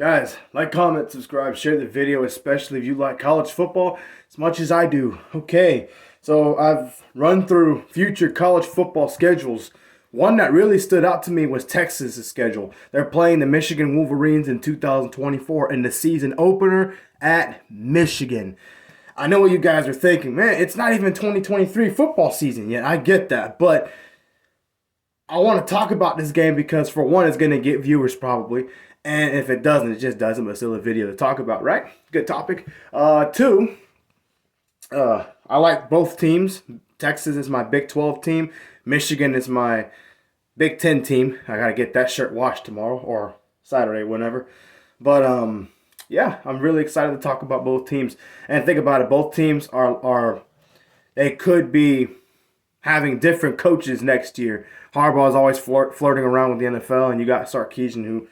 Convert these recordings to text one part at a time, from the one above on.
Guys, like, comment, subscribe, share the video, especially if you like college football as much as I do. Okay, so I've run through future college football schedules. One that really stood out to me was Texas' schedule. They're playing the Michigan Wolverines in 2024 in the season opener at Michigan. I know what you guys are thinking, man, it's not even 2023 football season yet. I get that, but I want to talk about this game because, for one, it's going to get viewers probably. And if it doesn't, it just doesn't, but still a video to talk about, right? Good topic. Two, I like both teams. Texas is my Big 12 team. Michigan is my Big 10 team. I got to get that shirt washed tomorrow or Saturday, whenever. But, yeah, I'm really excited to talk about both teams. And think about it, both teams are they could be having different coaches next year. Harbaugh is always flirting around with the NFL, and you got Sarkisian, who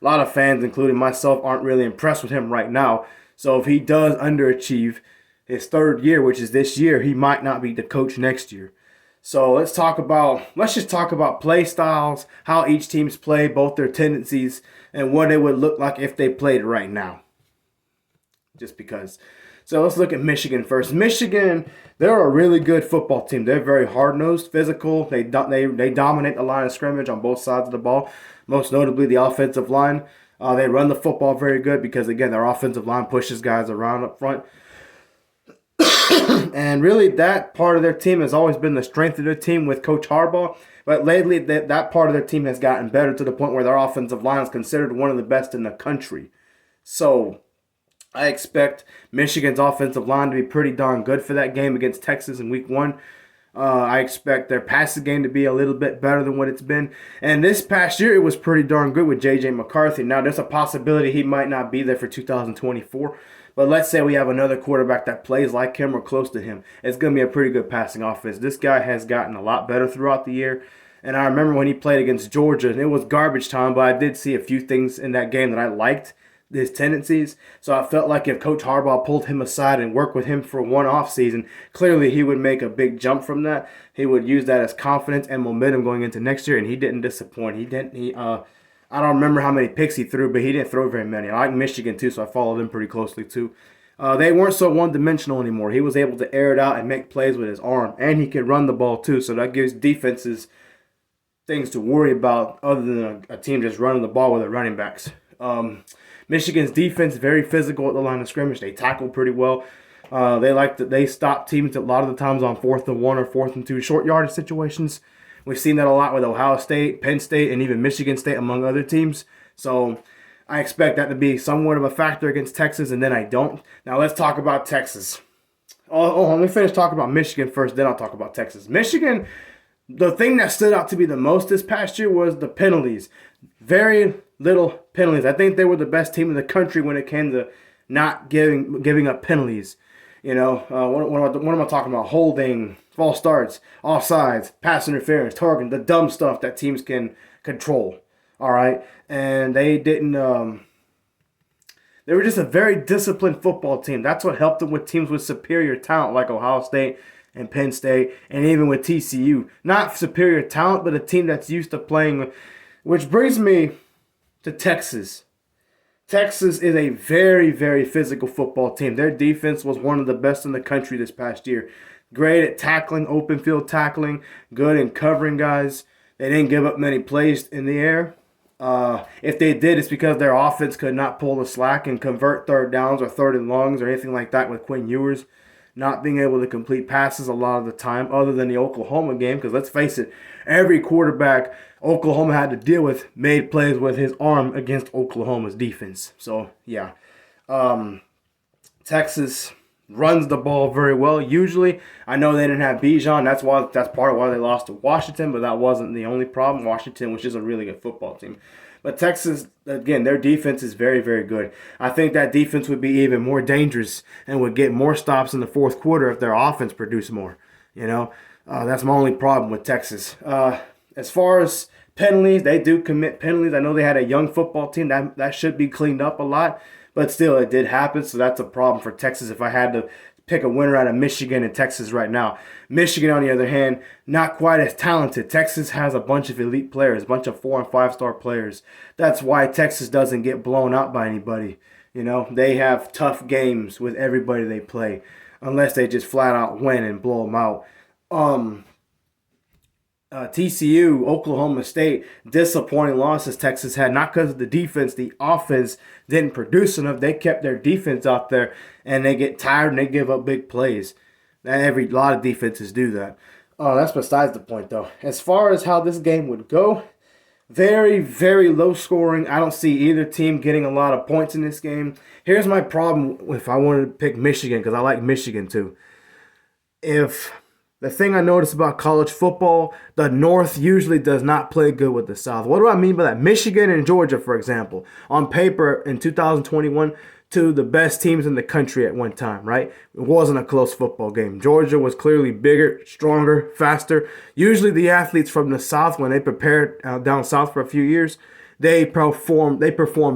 a lot of fans, including myself, aren't really impressed with him right now. So if he does underachieve his third year, which is this year, he might not be the coach next year. So let's just talk about play styles, how each team's play, both their tendencies, and what it would look like if they played right now. Just because. So let's look at Michigan first. Michigan, they're a really good football team. They're very hard-nosed, physical. They dominate the line of scrimmage on both sides of the ball, most notably the offensive line. They run the football very good because, again, their offensive line pushes guys around up front. And really, that part of their team has always been the strength of their team with Coach Harbaugh. But lately, that part of their team has gotten better to the point where their offensive line is considered one of the best in the country. So I expect Michigan's offensive line to be pretty darn good for that game against Texas in week 1. I expect their passing game to be a little bit better than what it's been. And this past year, it was pretty darn good with J.J. McCarthy. Now, there's a possibility he might not be there for 2024. But let's say we have another quarterback that plays like him or close to him. It's going to be a pretty good passing offense. This guy has gotten a lot better throughout the year. And I remember when he played against Georgia, and it was garbage time, but I did see a few things in that game that I liked, his tendencies. So I felt like if Coach Harbaugh pulled him aside and worked with him for one off season, clearly he would make a big jump from that. He would use that as confidence and momentum going into next year, and he didn't disappoint. I don't remember how many picks he threw, but he didn't throw very many. I like Michigan too, so I followed them pretty closely too. They weren't so one-dimensional anymore. He was able to air it out and make plays with his arm, and he could run the ball too, so that gives defenses things to worry about other than a team just running the ball with their running backs. Michigan's defense, very physical at the line of scrimmage. They tackle pretty well. They stop teams a lot of the times on 4th and 1 or 4th and 2 short yardage situations. We've seen that a lot with Ohio State, Penn State, and even Michigan State, among other teams. So I expect that to be somewhat of a factor against Texas, and then I don't. Now let's talk about Texas. Let me finish talking about Michigan first, then I'll talk about Texas. Michigan, the thing that stood out to me the most this past year was the penalties. Very little penalties. I think they were the best team in the country when it came to not giving up penalties. You know, what am I talking about? Holding, false starts, offsides, pass interference, targeting, the dumb stuff that teams can control. All right, and they didn't. They were just a very disciplined football team. That's what helped them with teams with superior talent like Ohio State and Penn State, and even with TCU. Not superior talent, but a team that's used to playing. Which brings me to Texas. Texas is a very, very physical football team. Their defense was one of the best in the country this past year. Great at tackling, open field tackling, good in covering guys. They didn't give up many plays in the air. If they did, it's because their offense could not pull the slack and convert third downs or third and longs or anything like that, with Quinn Ewers not being able to complete passes a lot of the time, other than the Oklahoma game. Because let's face it, every quarterback Oklahoma had to deal with made plays with his arm against Oklahoma's defense. So, yeah. Texas runs the ball very well. Usually, I know they didn't have Bijan. That's part of why they lost to Washington, but that wasn't the only problem. Washington was just a really good football team. But Texas, again, their defense is very, very good. I think that defense would be even more dangerous and would get more stops in the fourth quarter if their offense produced more. You know, that's my only problem with Texas. As far as penalties, they do commit penalties. I know they had a young football team. That should be cleaned up a lot. But still, it did happen, so that's a problem for Texas. If I had to pick a winner out of Michigan and Texas right now. Michigan, on the other hand, not quite as talented. Texas has a bunch of elite players, a bunch of 4 and 5-star players. That's why Texas doesn't get blown out by anybody. You know, they have tough games with everybody they play, unless they just flat out win and blow them out. TCU, Oklahoma State, disappointing losses Texas had, not because of the defense. The offense didn't produce enough. They kept their defense out there, and they get tired and they give up big plays. A lot of defenses do that. That's besides the point, though. As far as how this game would go, very, very low scoring. I don't see either team getting a lot of points in this game. Here's my problem if I wanted to pick Michigan, because I like Michigan too. The thing I notice about college football, the North usually does not play good with the South. What do I mean by that? Michigan and Georgia, for example, on paper in 2021, two of the best teams in the country at one time, right? It wasn't a close football game. Georgia was clearly bigger, stronger, faster. Usually the athletes from the South, when they prepared down south for a few years, they perform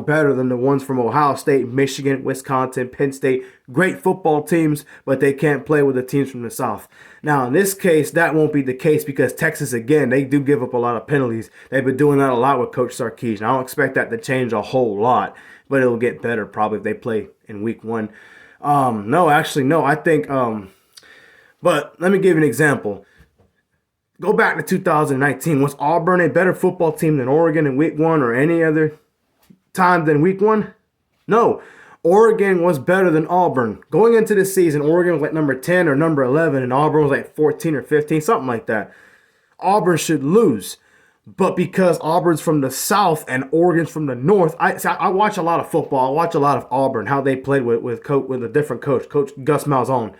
better than the ones from Ohio State, Michigan, Wisconsin, Penn State. Great football teams, but they can't play with the teams from the South. Now, in this case, that won't be the case because Texas, again, they do give up a lot of penalties. They've been doing that a lot with Coach Sarkisian. I don't expect that to change a whole lot, but it'll get better probably if they play in week 1. No, I think, but let me give you an example. Go back to 2019. Was Auburn a better football team than Oregon in week 1 or any other time than week 1? No. Oregon was better than Auburn. Going into the season, Oregon was like number 10 or number 11, and Auburn was like 14 or 15, something like that. Auburn should lose. But because Auburn's from the South and Oregon's from the North, I watch a lot of football. I watch a lot of Auburn, how they played with a different coach, Coach Gus Malzahn.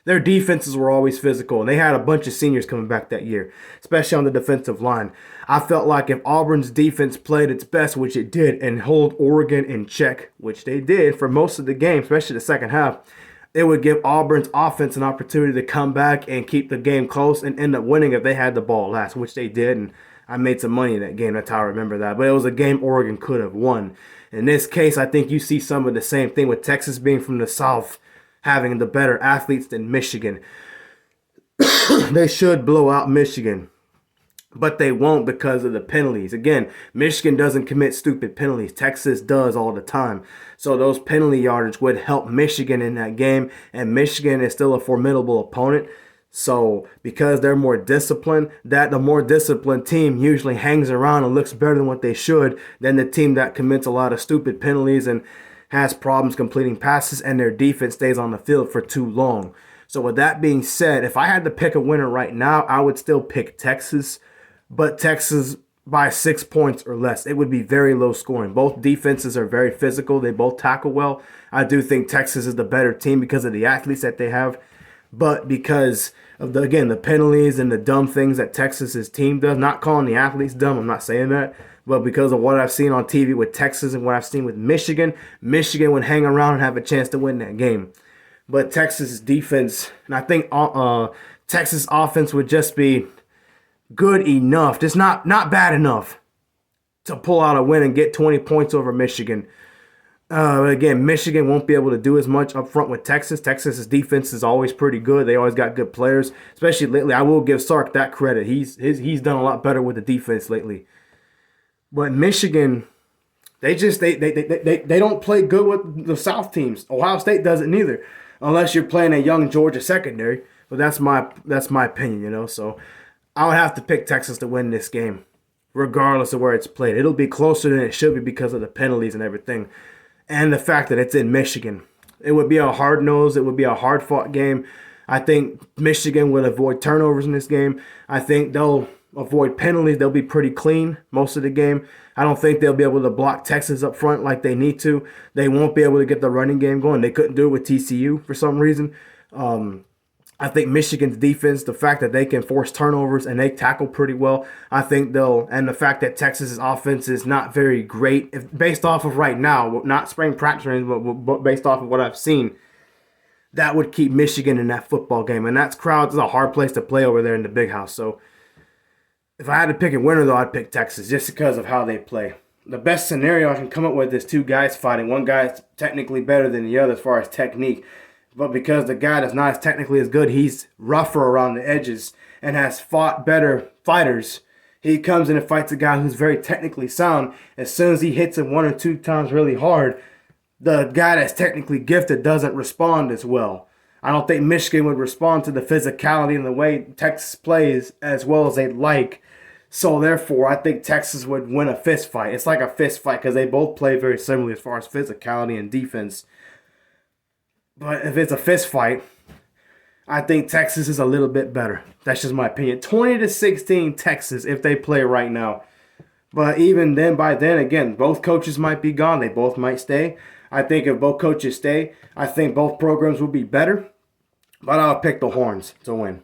Their defenses were always physical, and they had a bunch of seniors coming back that year, especially on the defensive line. I felt like if Auburn's defense played its best, which it did, and hold Oregon in check, which they did for most of the game, especially the second half, it would give Auburn's offense an opportunity to come back and keep the game close and end up winning if they had the ball last, which they did, and I made some money in that game. That's how I remember that. But it was a game Oregon could have won. In this case, I think you see some of the same thing with Texas being from the South, having the better athletes than Michigan. They should blow out Michigan, but they won't because of the penalties. Again, Michigan doesn't commit stupid penalties. Texas does all the time. So those penalty yardage would help Michigan in that game, and Michigan is still a formidable opponent. So because they're more disciplined, the more disciplined team usually hangs around and looks better than what they should than the team that commits a lot of stupid penalties and has problems completing passes, and their defense stays on the field for too long. So with that being said, if I had to pick a winner right now, I would still pick Texas, but Texas by 6 points or less. It would be very low scoring. Both defenses are very physical. They both tackle well. I do think Texas is the better team because of the athletes that they have, but because of the penalties and the dumb things that Texas's team does. Not calling the athletes dumb, I'm not saying that. But because of what I've seen on TV with Texas and what I've seen with Michigan, Michigan would hang around and have a chance to win that game. But Texas' defense, and I think Texas' offense would just be good enough, just not bad enough to pull out a win and get 20 points over Michigan. Again, Michigan won't be able to do as much up front with Texas. Texas's defense is always pretty good. They always got good players, especially lately. I will give Sark that credit. He's done a lot better with the defense lately. But Michigan, they don't play good with the South teams. Ohio State doesn't either, unless you're playing a young Georgia secondary. But that's my opinion, So I would have to pick Texas to win this game, regardless of where it's played. It'll be closer than it should be because of the penalties and everything, and the fact that it's in Michigan. It would be a hard-nosed, it would be a hard-fought game. I think Michigan will avoid turnovers in this game. I think they'll avoid penalties. They'll be pretty clean most of the game. I don't think they'll be able to block Texas up front like they need to. They won't be able to get the running game going. They couldn't do it with TCU for some reason. I think Michigan's defense, the fact that they can force turnovers and they tackle pretty well, I think and the fact that Texas's offense is not very great, based off of right now, not spring practice, but based off of what I've seen, that would keep Michigan in that football game. And that's crowds is a hard place to play over there in the Big House. So if I had to pick a winner, though, I'd pick Texas just because of how they play. The best scenario I can come up with is two guys fighting. One guy's technically better than the other as far as technique. But because the guy that's not as technically as good, he's rougher around the edges and has fought better fighters. He comes in and fights a guy who's very technically sound. As soon as he hits him 1 or 2 times really hard, the guy that's technically gifted doesn't respond as well. I don't think Michigan would respond to the physicality and the way Texas plays as well as they'd like. So therefore, I think Texas would win a fist fight. It's like a fist fight because they both play very similarly as far as physicality and defense. But if it's a fist fight, I think Texas is a little bit better. That's just my opinion. 20-16 Texas if they play right now. But even then, by then, again, both coaches might be gone. They both might stay. I think if both coaches stay, I think both programs will be better. But I'll pick the Horns to win.